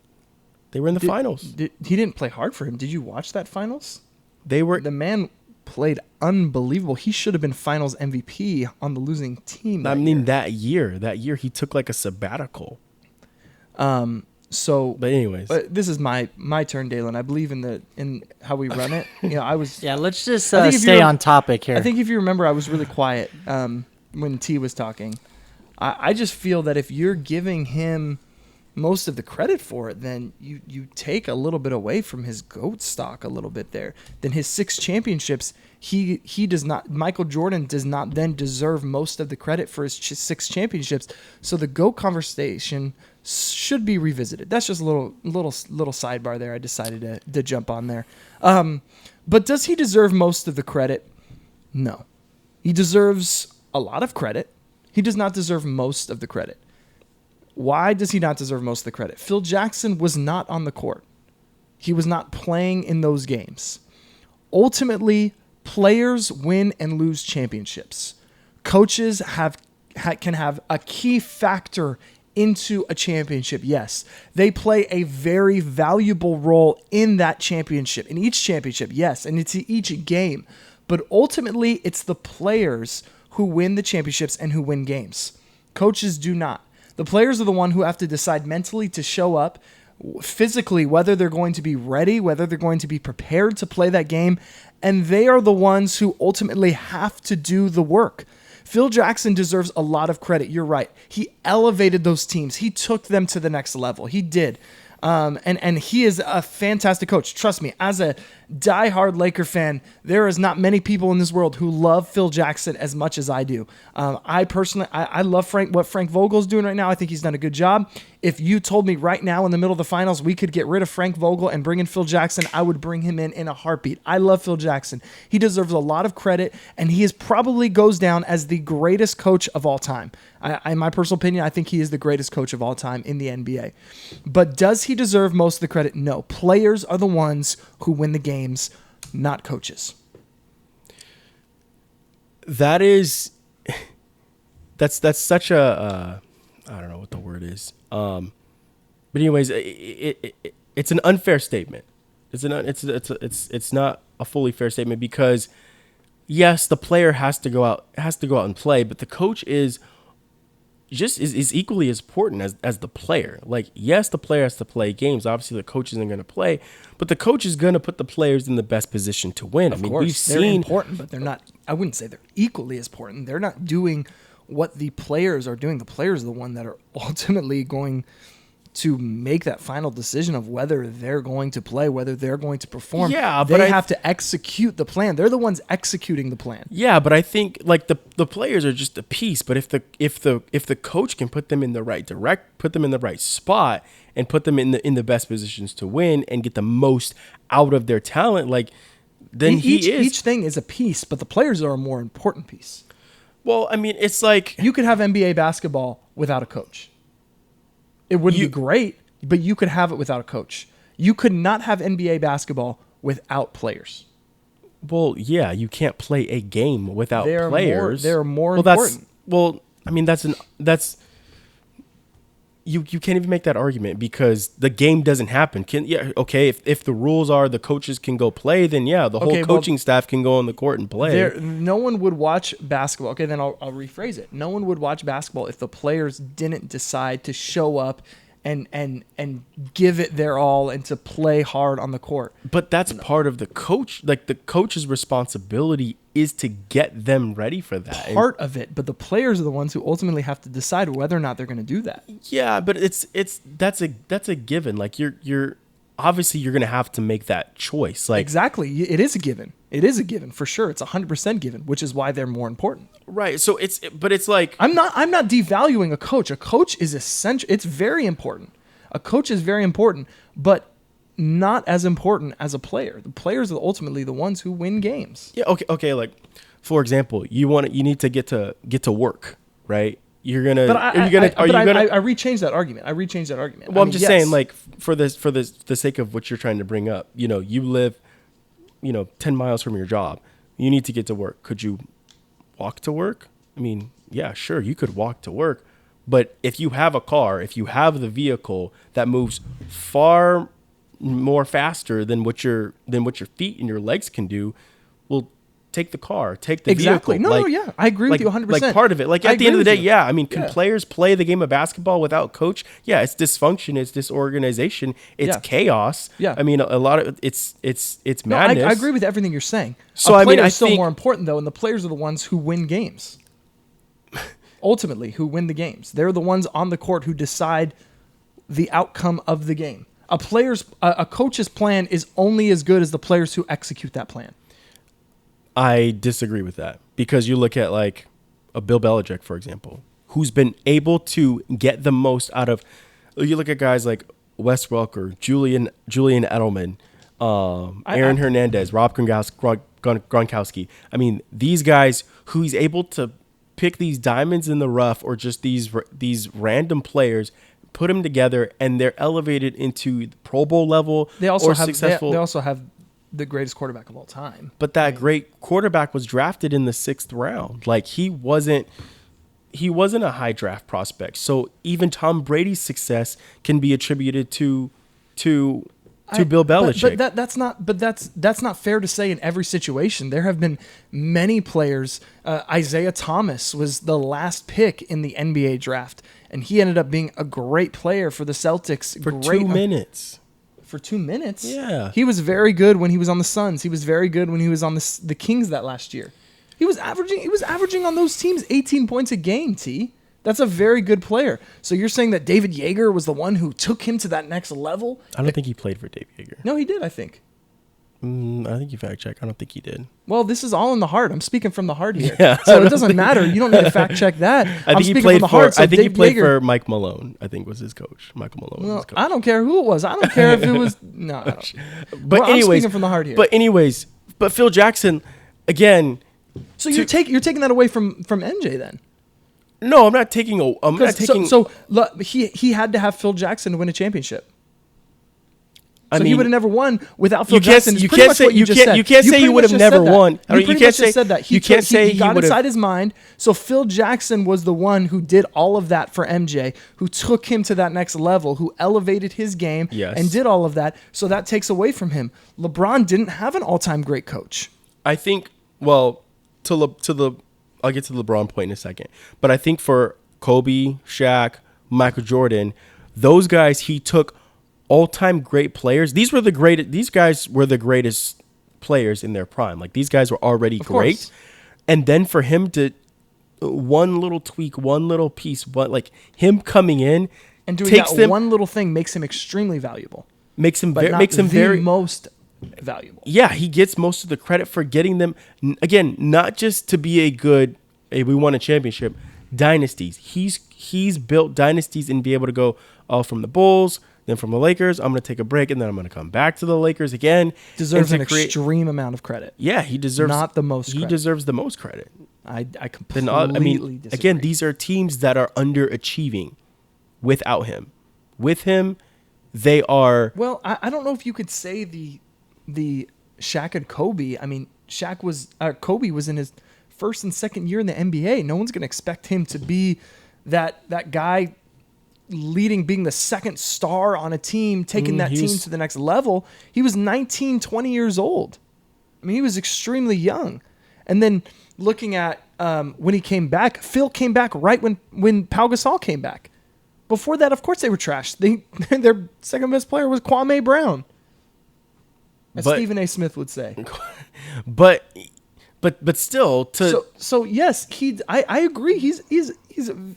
[SPEAKER 2] They were in the finals.
[SPEAKER 1] He didn't play hard for him. Did you watch that finals?
[SPEAKER 2] They were.
[SPEAKER 1] The man played unbelievable. He should have been finals MVP on the losing team.
[SPEAKER 2] That year he took like a sabbatical.
[SPEAKER 1] So,
[SPEAKER 2] but anyways,
[SPEAKER 1] this is my turn, Dalen. I believe in how we run it. I was.
[SPEAKER 3] Yeah, let's just stay on topic here.
[SPEAKER 1] I think if you remember, I was really quiet when T was talking. I just feel that if you're giving him most of the credit for it, then you take a little bit away from his GOAT stock a little bit there. Then his 6 championships, he does not. Michael Jordan does not then deserve most of the credit for his 6 championships. So the GOAT conversation should be revisited. That's just a little sidebar there. I decided to jump on there. But does he deserve most of the credit? No. He deserves a lot of credit. He does not deserve most of the credit. Why does he not deserve most of the credit? Phil Jackson was not on the court. He was not playing in those games. Ultimately, players win and lose championships. Coaches can have a key factor into a championship. Yes, they play a very valuable role in that championship, in each championship, yes, and it's each game. But ultimately, it's the players who win the championships and who win games. Coaches do not. The players are the one who have to decide mentally to show up, physically, whether they're going to be ready, whether they're going to be prepared to play that game, and they are the ones who ultimately have to do the work. Phil Jackson deserves a lot of credit. You're right. He elevated those teams. He took them to the next level. He did. And he is a fantastic coach. Trust me, as a diehard Laker fan, there is not many people in this world who love Phil Jackson as much as I do. I personally, I love what Frank Vogel's doing right now. I think he's done a good job. If you told me right now in the middle of the finals we could get rid of Frank Vogel and bring in Phil Jackson, I would bring him in a heartbeat. I love Phil Jackson. He deserves a lot of credit, and he is probably goes down as the greatest coach of all time. In my personal opinion, I think he is the greatest coach of all time in the NBA. But does he deserve most of the credit? No. Players are the ones who win the games, not coaches.
[SPEAKER 2] That's such a I don't know what the word is. But anyways, it's an unfair statement. It's not a fully fair statement because yes, the player has to go out and play, but the coach is equally as important as the player. Like, yes, the player has to play games. Obviously, the coach isn't going to play, but the coach is going to put the players in the best position to win.
[SPEAKER 1] Of course, they're important, but they're not. I wouldn't say they're equally as important. They're not doing what the players are doing. The players are the one that are ultimately going to make that final decision of whether they're going to play, whether they're going to perform.
[SPEAKER 2] Yeah, but
[SPEAKER 1] they have to execute the plan. They're the ones executing the plan.
[SPEAKER 2] Yeah, but I think like the players are just a piece. But if the coach can put them in the right spot and put them in the best positions to win and get the most out of their talent, like then
[SPEAKER 1] each thing is a piece, but the players are a more important piece.
[SPEAKER 2] Well, I mean, it's like
[SPEAKER 1] you could have NBA basketball without a coach. It wouldn't be great, but you could have it without a coach. You could not have NBA basketball without players.
[SPEAKER 2] Well, yeah, you can't play a game without players.
[SPEAKER 1] They're more important.
[SPEAKER 2] You can't even make that argument because the game doesn't happen. If the rules are the coaches can go play, then yeah, the whole coaching staff can go on the court and play.
[SPEAKER 1] No one would watch basketball. Okay, then I'll rephrase it. No one would watch basketball if the players didn't decide to show up and give it their all and to play hard on the court.
[SPEAKER 2] But that's part of the coach. Like the coach's responsibility is to get them ready for that.
[SPEAKER 1] Part of it, but the players are the ones who ultimately have to decide whether or not they're going to do that.
[SPEAKER 2] Yeah, but that's a given. Like you're obviously you're going to have to make that choice. Like
[SPEAKER 1] exactly, it is a given. It is a given for sure. It's 100% given, which is why they're more important.
[SPEAKER 2] Right. So it's like
[SPEAKER 1] I'm not devaluing a coach. A coach is essential. It's very important. A coach is very important, but not as important as a player. The players are ultimately the ones who win games.
[SPEAKER 2] Yeah. Okay. Like, for example, you need to get to work, right? You're gonna. I
[SPEAKER 1] rechanged that argument.
[SPEAKER 2] Well, I'm just saying, like, for the sake of what you're trying to bring up, you live, 10 miles from your job. You need to get to work. Could you walk to work? I mean, yeah, sure, you could walk to work, but if you have a car, if you have the vehicle that moves far more faster than what your feet and your legs can do, well, take the car, take the
[SPEAKER 1] vehicle.
[SPEAKER 2] No,
[SPEAKER 1] yeah, I agree with you 100%.
[SPEAKER 2] Like part of it. Like at the end of the day, yeah. I mean, can players play the game of basketball without coach? Yeah, it's dysfunction, it's disorganization, it's chaos.
[SPEAKER 1] Yeah.
[SPEAKER 2] I mean, a lot of it's madness.
[SPEAKER 1] I agree with everything you're saying.
[SPEAKER 2] So I
[SPEAKER 1] think still more important though, and the players are the ones who win games. Ultimately, who win the games. They're the ones on the court who decide the outcome of the game. A coach's plan is only as good as the players who execute that plan.
[SPEAKER 2] I disagree with that because you look at like a Bill Belichick, for example, who's been able to get the most out of. You look at guys like Wes Welker, Julian Edelman, Aaron Hernandez, Rob Gronkowski. I mean, these guys who he's able to pick these diamonds in the rough or just these random players, put them together, and they're elevated into the Pro Bowl level.
[SPEAKER 1] They also
[SPEAKER 2] successful.
[SPEAKER 1] have the greatest quarterback of all time.
[SPEAKER 2] But that great quarterback was drafted in the 6th round. Like he wasn't a high draft prospect. So even Tom Brady's success can be attributed to to Bill Belichick.
[SPEAKER 1] But that's not fair to say in every situation. There have been many players. Isaiah Thomas was the last pick in the NBA draft, and he ended up being a great player for the Celtics.
[SPEAKER 2] For 2 minutes.
[SPEAKER 1] For 2 minutes?
[SPEAKER 2] Yeah.
[SPEAKER 1] He was very good when he was on the Suns. He was very good when he was on the Kings that last year. He was averaging on those teams 18 points a game, T. That's a very good player. So you're saying that David Yeager was the one who took him to that next level?
[SPEAKER 2] I don't think he played for David Yeager.
[SPEAKER 1] No, he did, I think.
[SPEAKER 2] I think you fact check. I don't think he did.
[SPEAKER 1] Well, this is all in the heart. I'm speaking from the heart here.
[SPEAKER 2] Yeah,
[SPEAKER 1] So it doesn't matter. You don't need to fact check that.
[SPEAKER 2] I think he played for Mike Malone. I think was his coach. Michael Malone was his coach.
[SPEAKER 1] I don't care who it was. I don't care if it was no.
[SPEAKER 2] But
[SPEAKER 1] I'm
[SPEAKER 2] anyways,
[SPEAKER 1] speaking from the heart here.
[SPEAKER 2] But Phil Jackson again.
[SPEAKER 1] So you're taking that away from MJ then?
[SPEAKER 2] No, I'm not taking.
[SPEAKER 1] So he had to have Phil Jackson to win a championship. So he would have never won without Phil Jackson.
[SPEAKER 2] You can't say you would have never won.
[SPEAKER 1] You can't say that. He got inside his mind. So Phil Jackson was the one who did all of that for MJ, who took him to that next level, who elevated his game and did all of that. So that takes away from him. LeBron didn't have an all-time great coach.
[SPEAKER 2] I think. Well, I'll get to the LeBron point in a second, but I think for Kobe, Shaq, Michael Jordan, those guys, he took all-time great players. These guys were the greatest players in their prime. Like these guys were already great, and then for him to one little tweak, one little piece, like him coming in
[SPEAKER 1] and doing that one little thing makes him extremely valuable.
[SPEAKER 2] Makes him
[SPEAKER 1] most valuable.
[SPEAKER 2] Yeah, he gets most of the credit for getting them, again, not just to be we won a championship, dynasties. He's built dynasties and be able to go from the Bulls, then from the Lakers, I'm going to take a break, and then I'm going to come back to the Lakers again.
[SPEAKER 1] Deserves an extreme amount of credit.
[SPEAKER 2] Yeah, he deserves
[SPEAKER 1] not the most credit.
[SPEAKER 2] He deserves the most credit.
[SPEAKER 1] I completely disagree.
[SPEAKER 2] Again, these are teams that are underachieving without him. With him, they are...
[SPEAKER 1] Well, I don't know if you could say the Shaq and Kobe. I mean, Kobe was in his first and second year in the NBA. No one's going to expect him to be that guy being the second star on a team, taking that team to the next level. He was 19, 20 years old. I mean, he was extremely young. And then looking at when he came back, Phil came back right when Pau Gasol came back. Before that, of course, they were trash. Their second best player was Kwame Brown. As Stephen A. Smith would say.
[SPEAKER 2] But still,
[SPEAKER 1] so yes, I agree. He's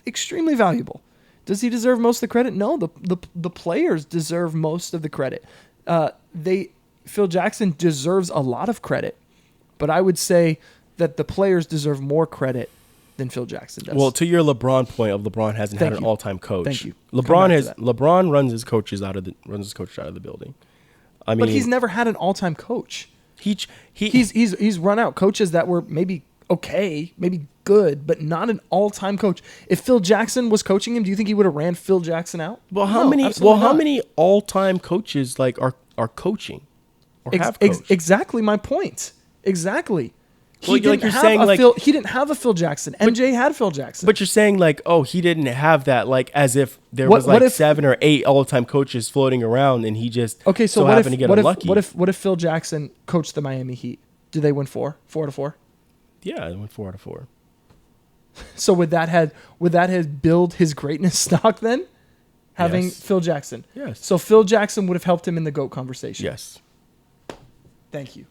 [SPEAKER 1] extremely valuable. Does he deserve most of the credit? No, the players deserve most of the credit. Phil Jackson deserves a lot of credit, but I would say that the players deserve more credit than Phil Jackson does.
[SPEAKER 2] Well, to your LeBron point of LeBron hasn't had an all-time coach.
[SPEAKER 1] Thank you.
[SPEAKER 2] LeBron runs his coaches out of the building. I mean,
[SPEAKER 1] but he's never had an all-time coach. He's run out coaches that were maybe okay, maybe good, but not an all-time coach. If Phil Jackson was coaching him, do you think he would have ran Phil Jackson out?
[SPEAKER 2] Well, how many all-time coaches like are coaching or have coached?
[SPEAKER 1] Exactly my point. Exactly. He didn't have a Phil Jackson. MJ had Phil Jackson.
[SPEAKER 2] But you're saying he didn't have that, as if there was 7 or 8 all-time coaches floating around and he just happened to get unlucky.
[SPEAKER 1] What if Phil Jackson coached the Miami Heat? Did they win 4 out of 4?
[SPEAKER 2] Yeah, they went 4 out of 4.
[SPEAKER 1] So would that have built his greatness stock then? Having Phil Jackson.
[SPEAKER 2] Yes.
[SPEAKER 1] So Phil Jackson would have helped him in the GOAT conversation.
[SPEAKER 2] Yes.
[SPEAKER 1] Thank you.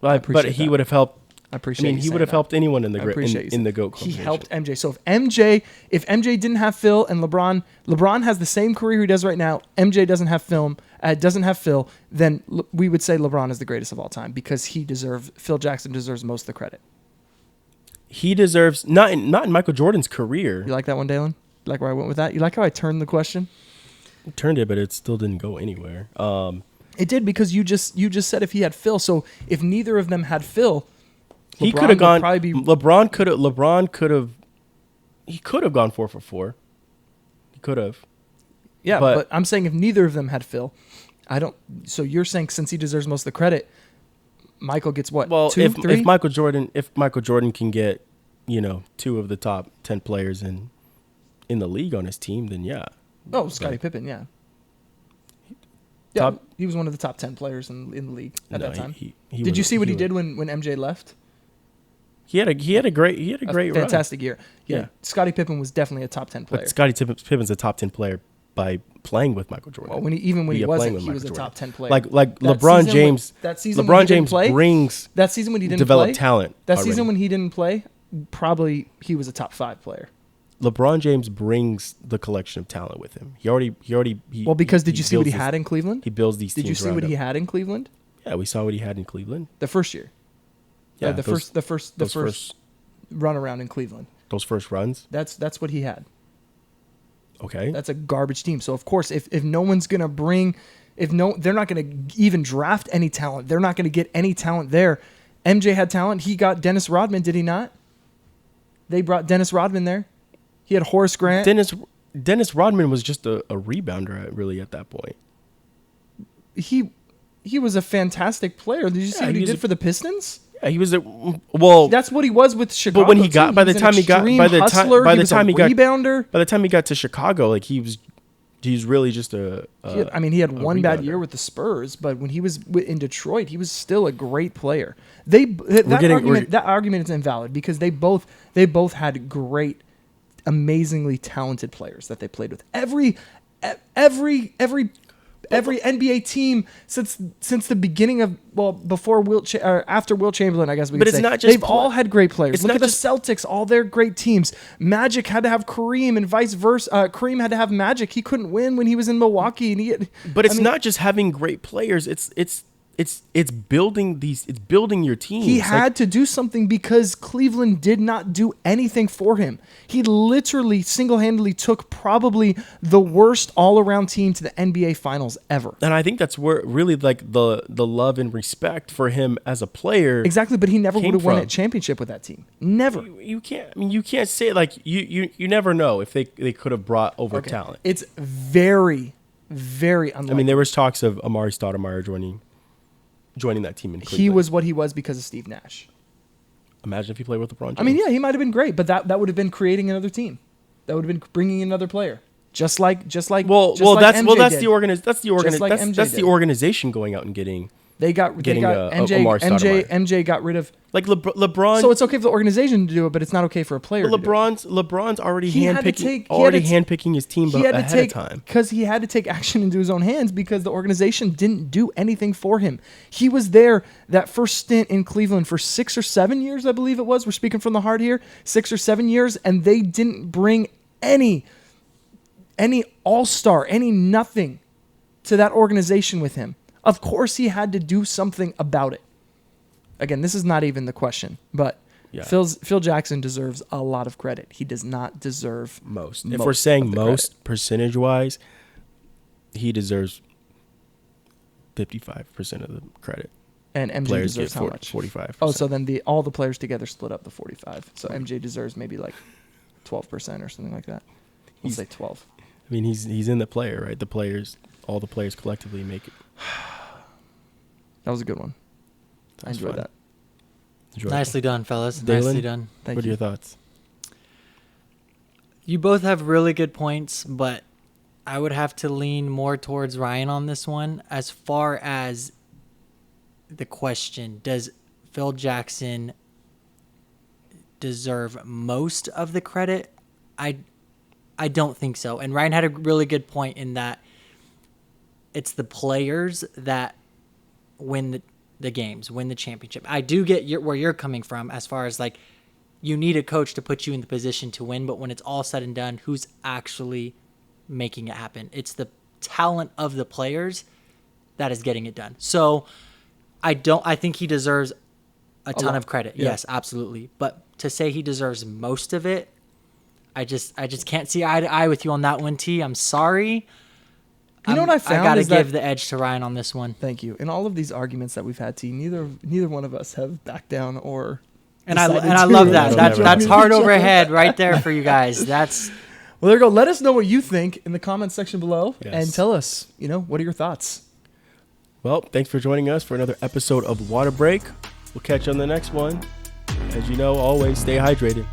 [SPEAKER 2] But he would have helped.
[SPEAKER 1] I appreciate.
[SPEAKER 2] He would have helped anyone in the GOAT conversation.
[SPEAKER 1] He helped MJ. So if MJ didn't have Phil and LeBron has the same career he does right now. MJ doesn't have Phil. Then we would say LeBron is the greatest of all time because Phil Jackson deserves most of the credit.
[SPEAKER 2] He deserves not in Michael Jordan's career.
[SPEAKER 1] You like that one, Dalen? You like where I went with that? You like how I turned the question?
[SPEAKER 2] I turned it, but it still didn't go anywhere.
[SPEAKER 1] It did because you just said if he had Phil. So if neither of them had Phil,
[SPEAKER 2] he could have gone. LeBron could have gone 4 for 4. He could have.
[SPEAKER 1] Yeah, but I'm saying if neither of them had Phil, I don't. So you're saying since he deserves most of the credit, Michael gets what?
[SPEAKER 2] Well,
[SPEAKER 1] 2, 3?
[SPEAKER 2] if Michael Jordan can get 2 of the top 10 players in the league on his team, then yeah.
[SPEAKER 1] Oh, Scottie Pippen, yeah. Yeah, he was one of the top 10 players in the league at that time. Did you see what he did when MJ left?
[SPEAKER 2] He had a great
[SPEAKER 1] fantastic
[SPEAKER 2] run.
[SPEAKER 1] year. Yeah, Scottie Pippen was definitely a top 10 player.
[SPEAKER 2] But Scottie Pippen's a top 10 player by playing with Michael Jordan.
[SPEAKER 1] Well, when he wasn't, he was a top 10 player.
[SPEAKER 2] Like
[SPEAKER 1] that
[SPEAKER 2] LeBron James.
[SPEAKER 1] That season
[SPEAKER 2] LeBron James brings
[SPEAKER 1] that season when he didn't
[SPEAKER 2] developed
[SPEAKER 1] play,
[SPEAKER 2] talent.
[SPEAKER 1] That
[SPEAKER 2] already.
[SPEAKER 1] season when he didn't play, probably he was a top 5 player.
[SPEAKER 2] LeBron James brings the collection of talent with him. Did you see what he had in Cleveland?
[SPEAKER 1] He builds these teams. Did you see what he had in Cleveland?
[SPEAKER 2] Yeah, we saw what he had in Cleveland.
[SPEAKER 1] The first year.
[SPEAKER 2] Yeah,
[SPEAKER 1] the first run around in Cleveland.
[SPEAKER 2] Those first runs?
[SPEAKER 1] That's what he had.
[SPEAKER 2] Okay.
[SPEAKER 1] That's a garbage team. So of course, if no one's gonna they're not gonna even draft any talent. They're not gonna get any talent there. MJ had talent. He got Dennis Rodman, did he not? They brought Dennis Rodman there. He had Horace Grant.
[SPEAKER 2] Dennis Rodman was just a rebounder really at that point.
[SPEAKER 1] He was a fantastic player. Did you see what he did for the Pistons?
[SPEAKER 2] Yeah, he was
[SPEAKER 1] that's what he was with Chicago.
[SPEAKER 2] But when he got by the time he got to Chicago, like he's really just
[SPEAKER 1] he had one bad year with the Spurs, but when he was in Detroit, he was still a great player. That argument is invalid because they both had great, amazingly talented players that they played with. Every NBA team since the beginning of before after Wilt Chamberlain, I guess we could say.
[SPEAKER 2] Not just
[SPEAKER 1] they've all had great players. Look at the Celtics, all their great teams. Magic had to have Kareem and vice versa. Kareem had to have Magic. He couldn't win when he was in Milwaukee.
[SPEAKER 2] It's not just having great players. It's building your team.
[SPEAKER 1] He had to do something because Cleveland did not do anything for him. He literally single-handedly took probably the worst all-around team to the NBA Finals ever.
[SPEAKER 2] And I think that's where really like the love and respect for him as a player.
[SPEAKER 1] Exactly, but he never would have won a championship with that team. Never.
[SPEAKER 2] You can't. I mean, you can't say it like you never know if they could have brought over talent.
[SPEAKER 1] It's very, very unlikely.
[SPEAKER 2] I mean, there was talks of Amari Stoudemire joining that team in Cleveland.
[SPEAKER 1] He was what he was because of Steve Nash.
[SPEAKER 2] Imagine if he played with LeBron James.
[SPEAKER 1] I mean, yeah, he might have been great, but that would have been creating another team. That would have been bringing another player. Just like that's the
[SPEAKER 2] organization going out and getting
[SPEAKER 1] MJ got rid of
[SPEAKER 2] like LeBron.
[SPEAKER 1] So it's okay for the organization to do it, but it's not okay for a player.
[SPEAKER 2] But LeBron's already handpicking his team ahead of time
[SPEAKER 1] because he had to take action into his own hands because the organization didn't do anything for him. He was there that first stint in Cleveland for 6 or 7 years, I believe it was. We're speaking from the heart here, 6 or 7 years, and they didn't bring any all-star, any nothing to that organization with him. Of course, he had to do something about it. Again, this is not even the question, but Phil Jackson deserves a lot of credit. He does not deserve
[SPEAKER 2] most. If we're saying most percentage-wise, he deserves 55% of the credit.
[SPEAKER 1] And MJ
[SPEAKER 2] players
[SPEAKER 1] deserves
[SPEAKER 2] get
[SPEAKER 1] how much?
[SPEAKER 2] 45%.
[SPEAKER 1] Oh, so then all the players together split up the 45. So MJ deserves maybe like 12% or something like that. We'll say 12.
[SPEAKER 2] I mean, he's in the player, right? All the players collectively make it.
[SPEAKER 1] That was a good one. I enjoyed that.
[SPEAKER 3] Nicely done, fellas.
[SPEAKER 2] Dalen,
[SPEAKER 3] nicely done.
[SPEAKER 2] What are your thoughts?
[SPEAKER 3] You both have really good points, but I would have to lean more towards Ryan on this one. As far as the question, does Phil Jackson deserve most of the credit? I don't think so. And Ryan had a really good point in that it's the players that win the games, win the championship. I do get where you're coming from as far as like you need a coach to put you in the position to win, but when it's all said and done, who's actually making it happen? It's the talent of the players that is getting it done. So I think he deserves a ton of credit. Yeah. Yes, absolutely. But to say he deserves most of it, I just can't see eye to eye with you on that one, T. I'm sorry.
[SPEAKER 1] You know what I found?
[SPEAKER 3] I got to give the edge to Ryan on this one.
[SPEAKER 1] Thank you. In all of these arguments that we've had, T, neither one of us have backed down or.
[SPEAKER 3] And I love that. That's hard overhead right there for you guys. That's.
[SPEAKER 1] Well, there you go. Let us know what you think in the comments section below, and tell us, what are your thoughts?
[SPEAKER 2] Well, thanks for joining us for another episode of Water Break. We'll catch you on the next one. As you know, always stay hydrated.